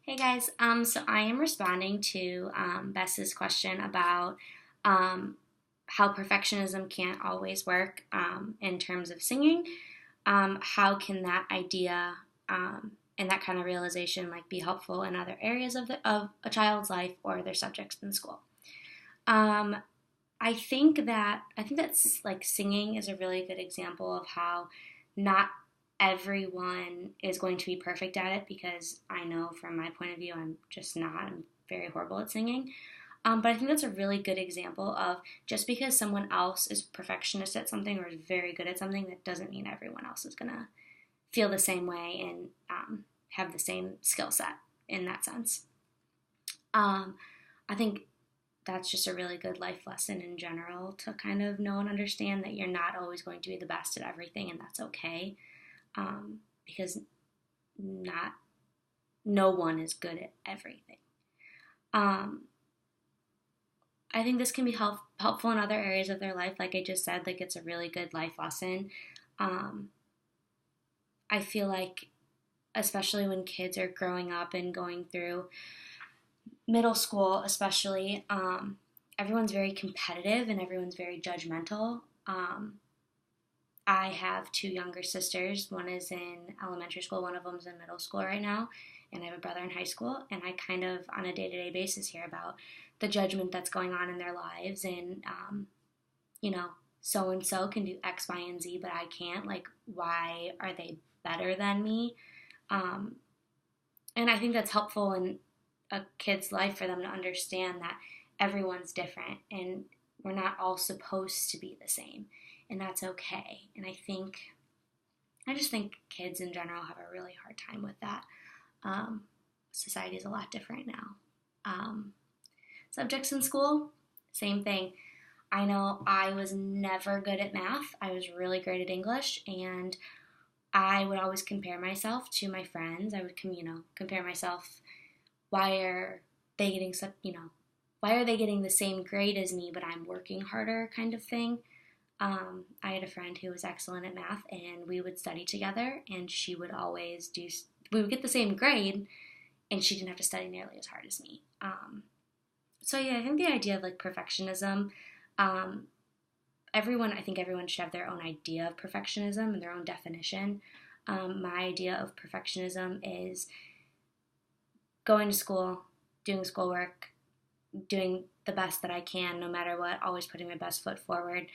Hey guys, so I am responding to Bess's question about um, how perfectionism can't always work in terms of singing. How can that idea and that kind of realization like be helpful in other areas of a child's life or their subjects in school? Um, I think that's like singing is a really good example of how not everyone is going to be perfect at it because I know from my point of view I'm just not. I'm very horrible at singing. But I think that's a really good example of just because someone else is perfectionist at something or is very good at something, that doesn't mean everyone else is gonna feel the same way and have the same skill set in that sense. Um, I think that's just a really good life lesson in general to kind of know and understand that you're not always going to be the best at everything, and that's okay. Because not no one is good at everything. Um, I think this can be helpful in other areas of their life. Like I just said, like it's a really good life lesson. Um, I feel like, especially when kids are growing up and going through middle school, especially, everyone's very competitive and everyone's very judgmental. I have two younger sisters. One is in elementary school, one of them's in middle school right now, and I have a brother in high school. And I kind of, on a day to day basis, hear about the judgment that's going on in their lives. And, you know, so and so can do X, Y, and Z, but I can't. Like, why are they better than me? Um, and I think that's helpful in a kid's life for them to understand that everyone's different and we're not all supposed to be the same, and that's okay. And I just think kids in general have a really hard time with that. Society is a lot different now. Um, Subjects in school, same thing. I know I was never good at math. I was really great at English, and I would always compare myself to my friends. I would, compare myself. Why are they getting such, why are they getting the same grade as me, but I'm working harder, kind of thing. I had a friend who was excellent at math, and we would study together, and she would always do. We would get the same grade, and she didn't have to study nearly as hard as me. So yeah, I think the idea of like perfectionism, um, I think everyone should have their own idea of perfectionism and their own definition. My idea of perfectionism is going to school, doing schoolwork, doing the best that I can, no matter what, always putting my best foot forward.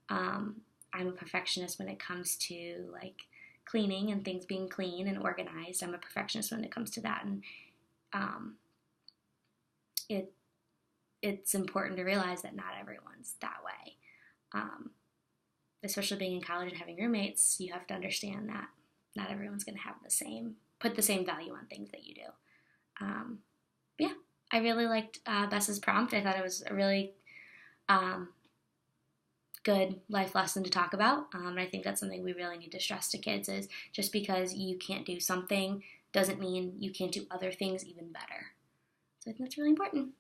Um, I'm a perfectionist when it comes to like cleaning and things being clean and organized. I'm a perfectionist when it comes to that, and um, it it's important to realize that not everyone's that way. Um, Especially being in college and having roommates, you have to understand that not everyone's going to have put the same value on things that you do. Um, yeah, I really liked Bess's prompt. I thought it was a really um, good life lesson to talk about. And I think that's something we really need to stress to kids is just because you can't do something doesn't mean you can't do other things even better. So I think that's really important.